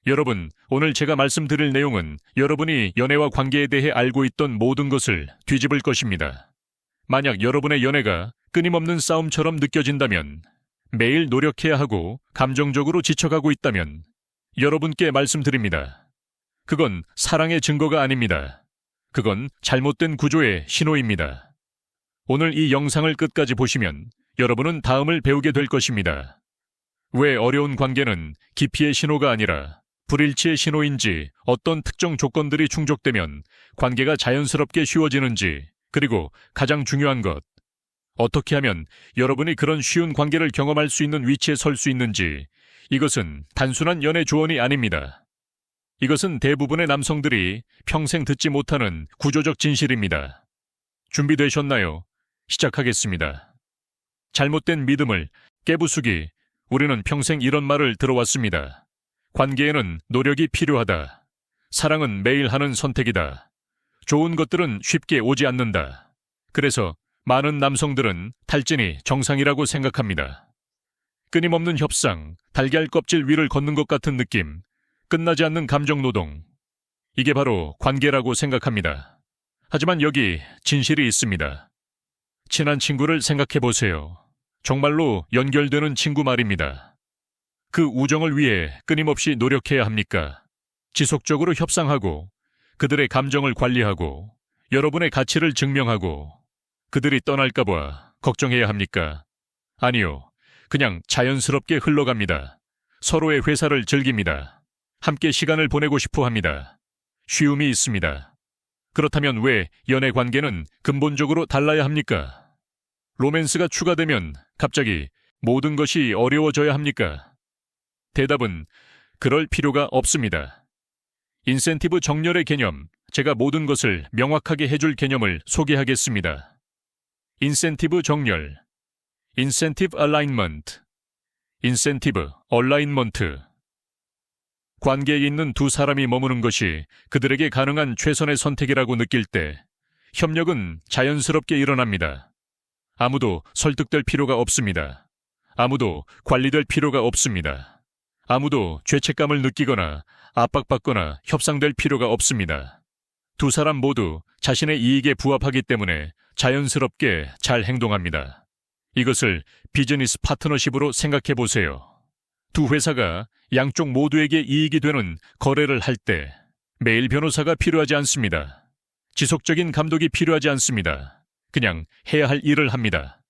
여러분, 오늘 제가 말씀드릴 내용은 여러분이 연애와 관계에 대해 알고 있던 모든 것을 뒤집을 것입니다. 만약 여러분의 연애가 끊임없는 싸움처럼 느껴진다면, 매일 노력해야 하고 감정적으로 지쳐가고 있다면 여러분께 말씀드립니다. 그건 사랑의 증거가 아닙니다. 그건 잘못된 구조의 신호입니다. 오늘 이 영상을 끝까지 보시면 여러분은 다음을 배우게 될 것입니다. 왜 어려운 관계는 기피의 신호가 아니라 불일치의 신호인지, 어떤 특정 조건들이 충족되면 관계가 자연스럽게 쉬워지는지, 그리고 가장 중요한 것, 어떻게 하면 여러분이 그런 쉬운 관계를 경험할 수 있는 위치에 설 수 있는지. 이것은 단순한 연애 조언이 아닙니다. 이것은 대부분의 남성들이 평생 듣지 못하는 구조적 진실입니다. 준비되셨나요? 시작하겠습니다. 잘못된 믿음을 깨부수기. 우리는 평생 이런 말을 들어왔습니다. 관계에는 노력이 필요하다. 사랑은 매일 하는 선택이다. 좋은 것들은 쉽게 오지 않는다. 그래서 많은 남성들은 탈진이 정상이라고 생각합니다. 끊임없는 협상, 달걀 껍질 위를 걷는 것 같은 느낌, 끝나지 않는 감정 노동. 이게 바로 관계라고 생각합니다. 하지만 여기 진실이 있습니다. 친한 친구를 생각해 보세요. 정말로 연결되는 친구 말입니다. 그 우정을 위해 끊임없이 노력해야 합니까? 지속적으로 협상하고, 그들의 감정을 관리하고, 여러분의 가치를 증명하고, 그들이 떠날까봐 걱정해야 합니까? 아니요. 그냥 자연스럽게 흘러갑니다. 서로의 회사를 즐깁니다. 함께 시간을 보내고 싶어 합니다. 쉬움이 있습니다. 그렇다면 왜 연애 관계는 근본적으로 달라야 합니까? 로맨스가 추가되면 갑자기 모든 것이 어려워져야 합니까? 대답은 그럴 필요가 없습니다. 인센티브 정렬의 개념, 제가 모든 것을 명확하게 해줄 개념을 소개하겠습니다. 인센티브 정렬, 인센티브 얼라인먼트, 인센티브 얼라인먼트. 관계에 있는 두 사람이 머무는 것이 그들에게 가능한 최선의 선택이라고 느낄 때 협력은 자연스럽게 일어납니다. 아무도 설득될 필요가 없습니다. 아무도 관리될 필요가 없습니다. 아무도 죄책감을 느끼거나 압박받거나 협상될 필요가 없습니다. 두 사람 모두 자신의 이익에 부합하기 때문에 자연스럽게 잘 행동합니다. 이것을 비즈니스 파트너십으로 생각해 보세요. 두 회사가 양쪽 모두에게 이익이 되는 거래를 할 때 매일 변호사가 필요하지 않습니다. 지속적인 감독이 필요하지 않습니다. 그냥 해야 할 일을 합니다.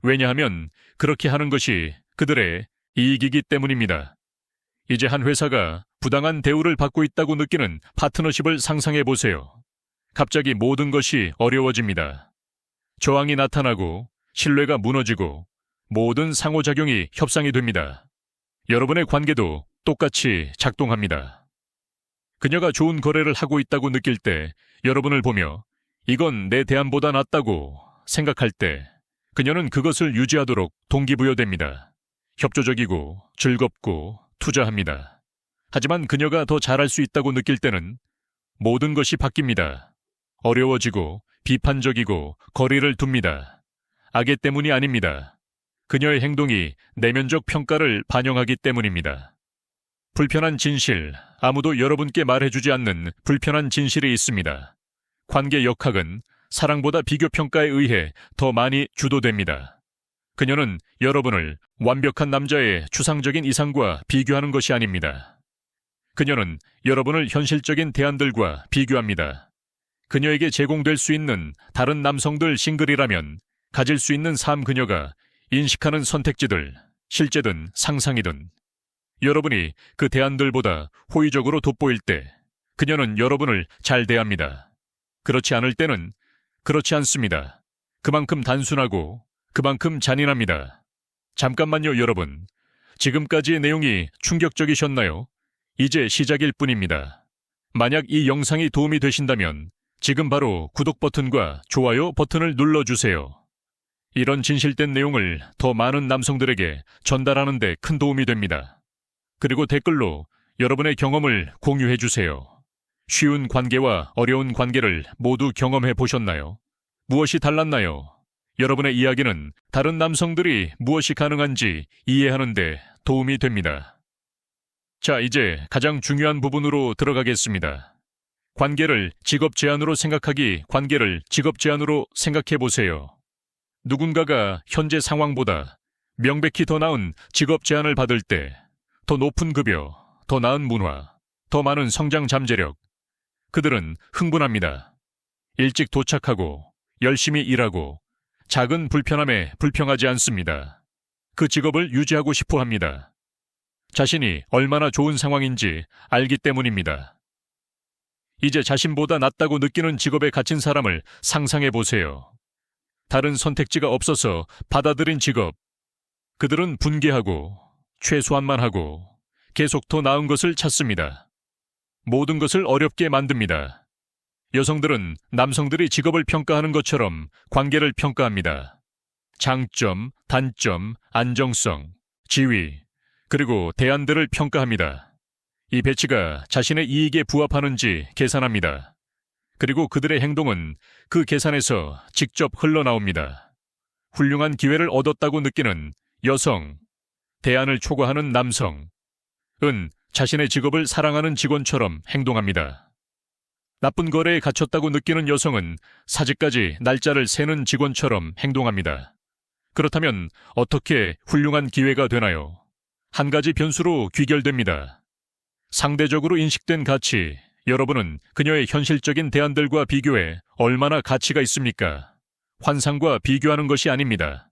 왜냐하면 그렇게 하는 것이 그들의 이익이기 때문입니다. 이제 한 회사가 부당한 대우를 받고 있다고 느끼는 파트너십을 상상해 보세요. 갑자기 모든 것이 어려워집니다. 저항이 나타나고 신뢰가 무너지고 모든 상호작용이 협상이 됩니다. 여러분의 관계도 똑같이 작동합니다. 그녀가 좋은 거래를 하고 있다고 느낄 때, 여러분을 보며 이건 내 대안보다 낫다고 생각할 때 그녀는 그것을 유지하도록 동기부여됩니다. 협조적이고 즐겁고 투자합니다. 하지만 그녀가 더 잘할 수 있다고 느낄 때는 모든 것이 바뀝니다. 어려워지고 비판적이고 거리를 둡니다. 악의 때문이 아닙니다. 그녀의 행동이 내면적 평가를 반영하기 때문입니다. 불편한 진실, 아무도 여러분께 말해주지 않는 불편한 진실이 있습니다. 관계 역학은 사랑보다 비교평가에 의해 더 많이 주도됩니다. 그녀는 여러분을 완벽한 남자의 추상적인 이상과 비교하는 것이 아닙니다. 그녀는 여러분을 현실적인 대안들과 비교합니다. 그녀에게 제공될 수 있는 다른 남성들 싱글이라면 가질 수 있는 삶, 그녀가 인식하는 선택지들, 실제든 상상이든, 여러분이 그 대안들보다 호의적으로 돋보일 때 그녀는 여러분을 잘 대합니다. 그렇지 않을 때는 그렇지 않습니다. 그만큼 단순하고 그만큼 잔인합니다. 잠깐만요, 여러분. 지금까지의 내용이 충격적이셨나요? 이제 시작일 뿐입니다. 만약 이 영상이 도움이 되신다면 지금 바로 구독 버튼과 좋아요 버튼을 눌러주세요. 이런 진실된 내용을 더 많은 남성들에게 전달하는 데 큰 도움이 됩니다. 그리고 댓글로 여러분의 경험을 공유해 주세요. 쉬운 관계와 어려운 관계를 모두 경험해 보셨나요? 무엇이 달랐나요? 여러분의 이야기는 다른 남성들이 무엇이 가능한지 이해하는 데 도움이 됩니다. 자, 이제 가장 중요한 부분으로 들어가겠습니다. 관계를 직업 제한으로 생각하기, 관계를 직업 제한으로 생각해 보세요. 누군가가 현재 상황보다 명백히 더 나은 직업 제한을 받을 때 더 높은 급여, 더 나은 문화, 더 많은 성장 잠재력, 그들은 흥분합니다. 일찍 도착하고 열심히 일하고 작은 불편함에 불평하지 않습니다. 그 직업을 유지하고 싶어 합니다. 자신이 얼마나 좋은 상황인지 알기 때문입니다. 이제 자신보다 낫다고 느끼는 직업에 갇힌 사람을 상상해 보세요. 다른 선택지가 없어서 받아들인 직업. 그들은 분개하고 최소한만 하고 계속 더 나은 것을 찾습니다. 모든 것을 어렵게 만듭니다. 여성들은 남성들이 직업을 평가하는 것처럼 관계를 평가합니다. 장점, 단점, 안정성, 지위, 그리고 대안들을 평가합니다. 이 배치가 자신의 이익에 부합하는지 계산합니다. 그리고 그들의 행동은 그 계산에서 직접 흘러나옵니다. 훌륭한 기회를 얻었다고 느끼는 여성, 대안을 초과하는 남성, 자신의 직업을 사랑하는 직원처럼 행동합니다. 나쁜 거래에 갇혔다고 느끼는 여성은 사직까지 날짜를 세는 직원처럼 행동합니다. 그렇다면 어떻게 훌륭한 기회가 되나요? 한 가지 변수로 귀결됩니다. 상대적으로 인식된 가치, 여러분은 그녀의 현실적인 대안들과 비교해 얼마나 가치가 있습니까? 환상과 비교하는 것이 아닙니다.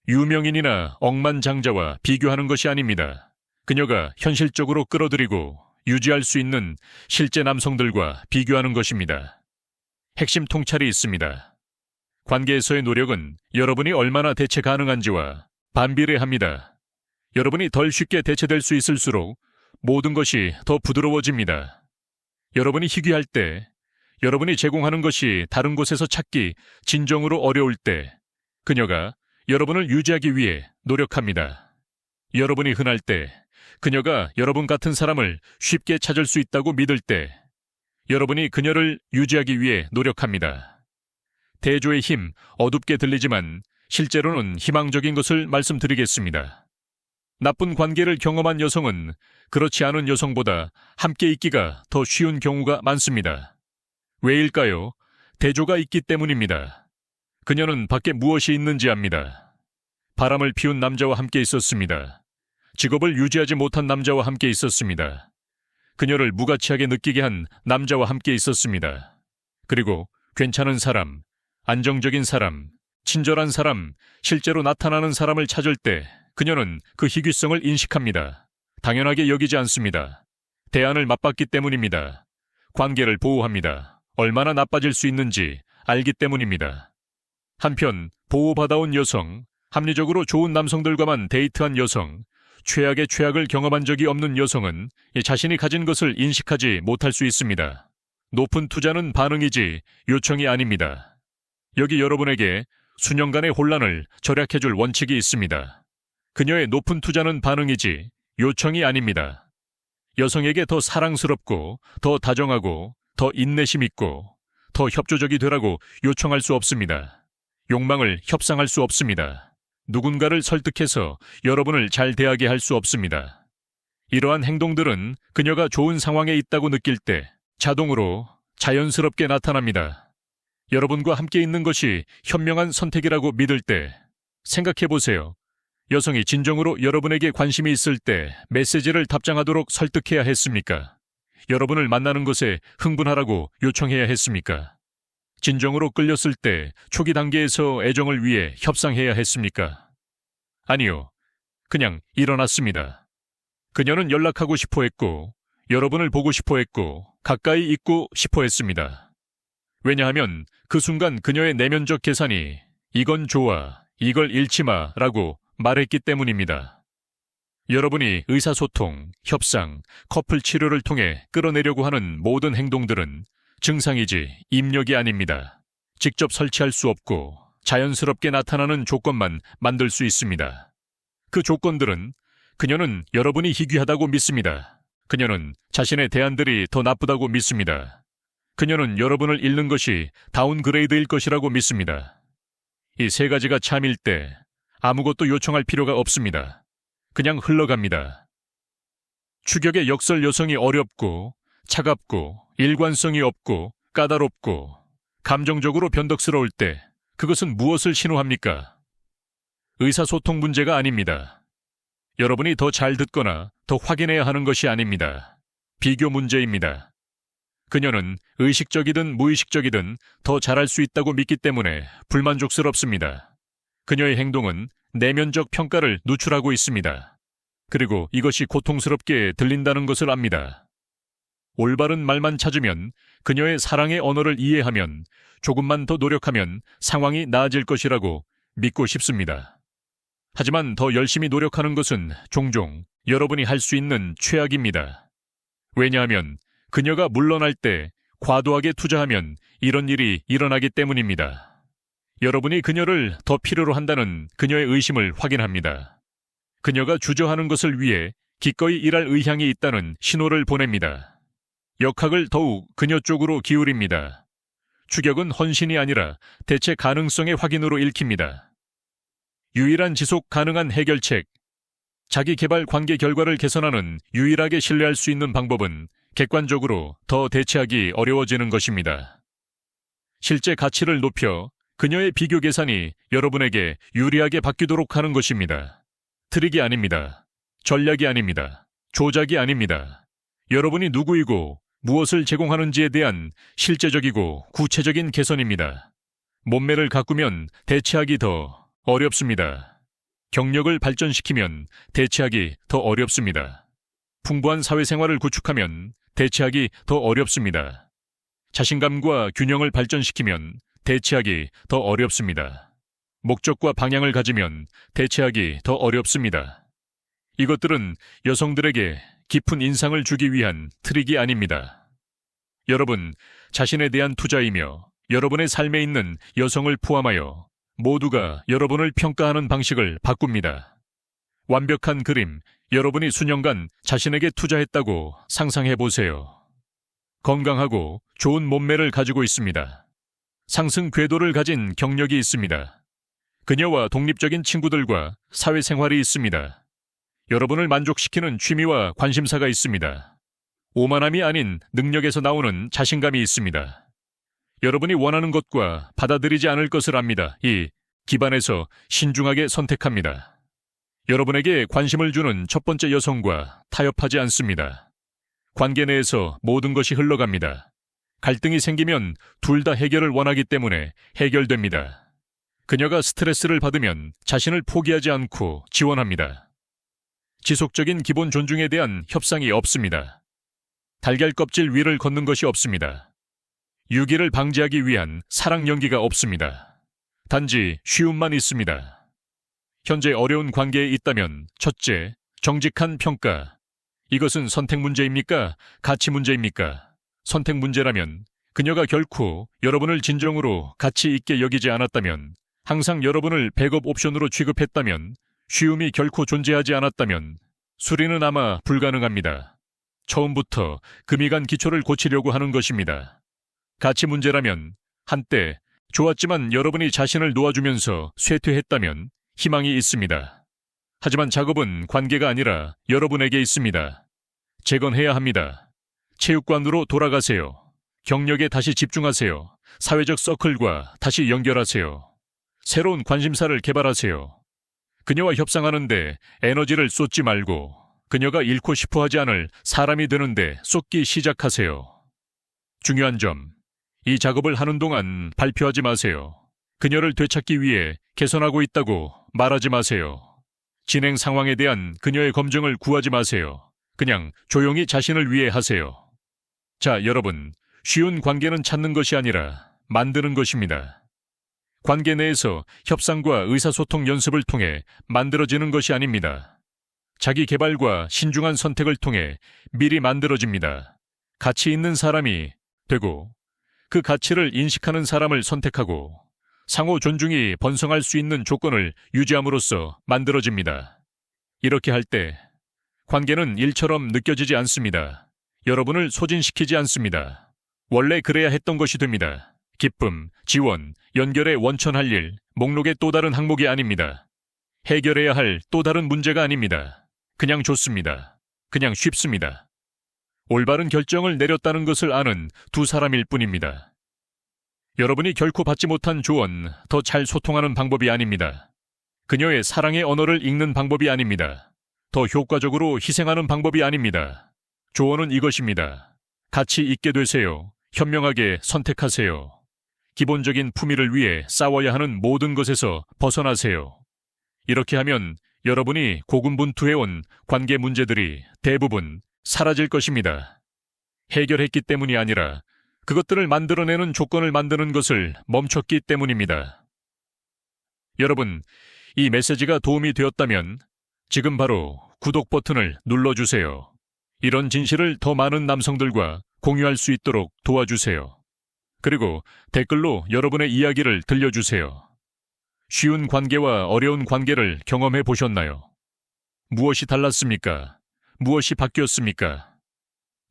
유명인이나 억만장자와 비교하는 것이 아닙니다. 그녀가 현실적으로 끌어들이고 유지할 수 있는 실제 남성들과 비교하는 것입니다. 핵심 통찰이 있습니다. 관계에서의 노력은 여러분이 얼마나 대체 가능한지와 반비례합니다. 여러분이 덜 쉽게 대체될 수 있을수록 모든 것이 더 부드러워집니다. 여러분이 희귀할 때, 여러분이 제공하는 것이 다른 곳에서 찾기 진정으로 어려울 때, 그녀가 여러분을 유지하기 위해 노력합니다. 여러분이 흔할 때, 그녀가 여러분 같은 사람을 쉽게 찾을 수 있다고 믿을 때, 여러분이 그녀를 유지하기 위해 노력합니다. 대조의 힘, 어둡게 들리지만 실제로는 희망적인 것을 말씀드리겠습니다. 나쁜 관계를 경험한 여성은 그렇지 않은 여성보다 함께 있기가 더 쉬운 경우가 많습니다. 왜일까요? 대조가 있기 때문입니다. 그녀는 밖에 무엇이 있는지 압니다. 바람을 피운 남자와 함께 있었습니다. 직업을 유지하지 못한 남자와 함께 있었습니다. 그녀를 무가치하게 느끼게 한 남자와 함께 있었습니다. 그리고 괜찮은 사람, 안정적인 사람, 친절한 사람, 실제로 나타나는 사람을 찾을 때 그녀는 그 희귀성을 인식합니다. 당연하게 여기지 않습니다. 대안을 맛봤기 때문입니다. 관계를 보호합니다. 얼마나 나빠질 수 있는지 알기 때문입니다. 한편 보호받아온 여성, 합리적으로 좋은 남성들과만 데이트한 여성, 최악의 최악을 경험한 적이 없는 여성은 자신이 가진 것을 인식하지 못할 수 있습니다. 높은 투자는 반응이지 요청이 아닙니다. 여기 여러분에게 수년간의 혼란을 절약해줄 원칙이 있습니다. 그녀의 높은 투자는 반응이지 요청이 아닙니다. 여성에게 더 사랑스럽고 더 다정하고 더 인내심 있고 더 협조적이 되라고 요청할 수 없습니다. 욕망을 협상할 수 없습니다. 누군가를 설득해서 여러분을 잘 대하게 할 수 없습니다. 이러한 행동들은 그녀가 좋은 상황에 있다고 느낄 때 자동으로 자연스럽게 나타납니다. 여러분과 함께 있는 것이 현명한 선택이라고 믿을 때 생각해 보세요. 여성이 진정으로 여러분에게 관심이 있을 때 메시지를 답장하도록 설득해야 했습니까? 여러분을 만나는 것에 흥분하라고 요청해야 했습니까? 진정으로 끌렸을 때 초기 단계에서 애정을 위해 협상해야 했습니까? 아니요. 그냥 일어났습니다. 그녀는 연락하고 싶어 했고, 여러분을 보고 싶어 했고, 가까이 있고 싶어 했습니다. 왜냐하면 그 순간 그녀의 내면적 계산이 이건 좋아, 이걸 잃지 마라고 말했기 때문입니다. 여러분이 의사소통, 협상, 커플 치료를 통해 끌어내려고 하는 모든 행동들은 증상이지 입력이 아닙니다. 직접 설치할 수 없고 자연스럽게 나타나는 조건만 만들 수 있습니다. 그 조건들은 그녀는 여러분이 희귀하다고 믿습니다. 그녀는 자신의 대안들이 더 나쁘다고 믿습니다. 그녀는 여러분을 잃는 것이 다운그레이드일 것이라고 믿습니다. 이 세 가지가 참일 때 아무것도 요청할 필요가 없습니다. 그냥 흘러갑니다. 추격의 역설 여성이 어렵고 차갑고 일관성이 없고 까다롭고 감정적으로 변덕스러울 때 그것은 무엇을 신호합니까? 의사소통 문제가 아닙니다. 여러분이 더 잘 듣거나 더 확인해야 하는 것이 아닙니다. 비교 문제입니다. 그녀는 의식적이든 무의식적이든 더 잘할 수 있다고 믿기 때문에 불만족스럽습니다. 그녀의 행동은 내면적 평가를 누출하고 있습니다. 그리고 이것이 고통스럽게 들린다는 것을 압니다. 올바른 말만 찾으면, 그녀의 사랑의 언어를 이해하면, 조금만 더 노력하면 상황이 나아질 것이라고 믿고 싶습니다. 하지만 더 열심히 노력하는 것은 종종 여러분이 할 수 있는 최악입니다. 왜냐하면 그녀가 물러날 때 과도하게 투자하면 이런 일이 일어나기 때문입니다. 여러분이 그녀를 더 필요로 한다는 그녀의 의심을 확인합니다. 그녀가 주저하는 것을 위해 기꺼이 일할 의향이 있다는 신호를 보냅니다. 역학을 더욱 그녀 쪽으로 기울입니다. 추격은 헌신이 아니라 대체 가능성의 확인으로 읽힙니다. 유일한 지속 가능한 해결책. 자기 개발 관계 결과를 개선하는 유일하게 신뢰할 수 있는 방법은 객관적으로 더 대체하기 어려워지는 것입니다. 실제 가치를 높여 그녀의 비교 계산이 여러분에게 유리하게 바뀌도록 하는 것입니다. 트릭이 아닙니다. 전략이 아닙니다. 조작이 아닙니다. 여러분이 누구이고 무엇을 제공하는지에 대한 실제적이고 구체적인 개선입니다. 몸매를 가꾸면 대체하기 더 어렵습니다. 경력을 발전시키면 대체하기 더 어렵습니다. 풍부한 사회생활을 구축하면 대체하기 더 어렵습니다. 자신감과 균형을 발전시키면 대체하기 더 어렵습니다. 목적과 방향을 가지면 대체하기 더 어렵습니다. 이것들은 여성들에게 깊은 인상을 주기 위한 트릭이 아닙니다. 여러분 자신에 대한 투자이며 여러분의 삶에 있는 여성을 포함하여 모두가 여러분을 평가하는 방식을 바꿉니다. 완벽한 그림, 여러분이 수년간 자신에게 투자했다고 상상해 보세요. 건강하고 좋은 몸매를 가지고 있습니다. 상승 궤도를 가진 경력이 있습니다. 그녀와 독립적인 친구들과 사회생활이 있습니다. 여러분을 만족시키는 취미와 관심사가 있습니다. 오만함이 아닌 능력에서 나오는 자신감이 있습니다. 여러분이 원하는 것과 받아들이지 않을 것을 압니다. 이 기반에서 신중하게 선택합니다. 여러분에게 관심을 주는 첫 번째 여성과 타협하지 않습니다. 관계 내에서 모든 것이 흘러갑니다. 갈등이 생기면 둘 다 해결을 원하기 때문에 해결됩니다. 그녀가 스트레스를 받으면 자신을 포기하지 않고 지원합니다. 지속적인 기본 존중에 대한 협상이 없습니다. 달걀 껍질 위를 걷는 것이 없습니다. 유기를 방지하기 위한 사랑 연기가 없습니다. 단지 쉬움만 있습니다. 현재 어려운 관계에 있다면 첫째, 정직한 평가. 이것은 선택 문제입니까? 가치 문제입니까? 선택 문제라면 그녀가 결코 여러분을 진정으로 가치 있게 여기지 않았다면, 항상 여러분을 백업 옵션으로 취급했다면, 쉬움이 결코 존재하지 않았다면 수리는 아마 불가능합니다. 처음부터 금이 간 기초를 고치려고 하는 것입니다. 가치 문제라면 한때 좋았지만 여러분이 자신을 놓아주면서 쇠퇴했다면 희망이 있습니다. 하지만 작업은 관계가 아니라 여러분에게 있습니다. 재건해야 합니다. 체육관으로 돌아가세요. 경력에 다시 집중하세요. 사회적 서클과 다시 연결하세요. 새로운 관심사를 개발하세요. 그녀와 협상하는데 에너지를 쏟지 말고 그녀가 잃고 싶어 하지 않을 사람이 되는데 쏟기 시작하세요. 중요한 점, 이 작업을 하는 동안 발표하지 마세요. 그녀를 되찾기 위해 개선하고 있다고 말하지 마세요. 진행 상황에 대한 그녀의 검증을 구하지 마세요. 그냥 조용히 자신을 위해 하세요. 자, 여러분, 쉬운 관계는 찾는 것이 아니라 만드는 것입니다. 관계 내에서 협상과 의사소통 연습을 통해 만들어지는 것이 아닙니다. 자기 개발과 신중한 선택을 통해 미리 만들어집니다. 가치 있는 사람이 되고, 그 가치를 인식하는 사람을 선택하고, 상호 존중이 번성할 수 있는 조건을 유지함으로써 만들어집니다. 이렇게 할 때 관계는 일처럼 느껴지지 않습니다. 여러분을 소진시키지 않습니다. 원래 그래야 했던 것이 됩니다. 기쁨, 지원, 연결에 원천할 일, 목록의 또 다른 항목이 아닙니다. 해결해야 할 또 다른 문제가 아닙니다. 그냥 좋습니다. 그냥 쉽습니다. 올바른 결정을 내렸다는 것을 아는 두 사람일 뿐입니다. 여러분이 결코 받지 못한 조언, 더 잘 소통하는 방법이 아닙니다. 그녀의 사랑의 언어를 읽는 방법이 아닙니다. 더 효과적으로 희생하는 방법이 아닙니다. 조언은 이것입니다. 같이 있게 되세요. 현명하게 선택하세요. 기본적인 품위를 위해 싸워야 하는 모든 것에서 벗어나세요. 이렇게 하면 여러분이 고군분투해온 관계 문제들이 대부분 사라질 것입니다. 해결했기 때문이 아니라 그것들을 만들어내는 조건을 만드는 것을 멈췄기 때문입니다. 여러분, 이 메시지가 도움이 되었다면 지금 바로 구독 버튼을 눌러주세요. 이런 진실을 더 많은 남성들과 공유할 수 있도록 도와주세요. 그리고 댓글로 여러분의 이야기를 들려주세요. 쉬운 관계와 어려운 관계를 경험해 보셨나요? 무엇이 달랐습니까? 무엇이 바뀌었습니까?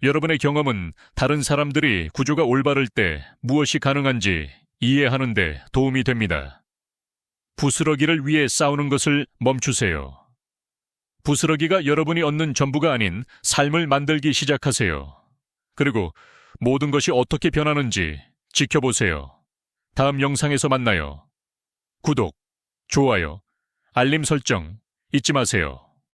여러분의 경험은 다른 사람들이 구조가 올바를 때 무엇이 가능한지 이해하는 데 도움이 됩니다. 부스러기를 위해 싸우는 것을 멈추세요. 부스러기가 여러분이 얻는 전부가 아닌 삶을 만들기 시작하세요. 그리고 모든 것이 어떻게 변하는지 지켜보세요. 다음 영상에서 만나요. 구독, 좋아요, 알림 설정 잊지 마세요.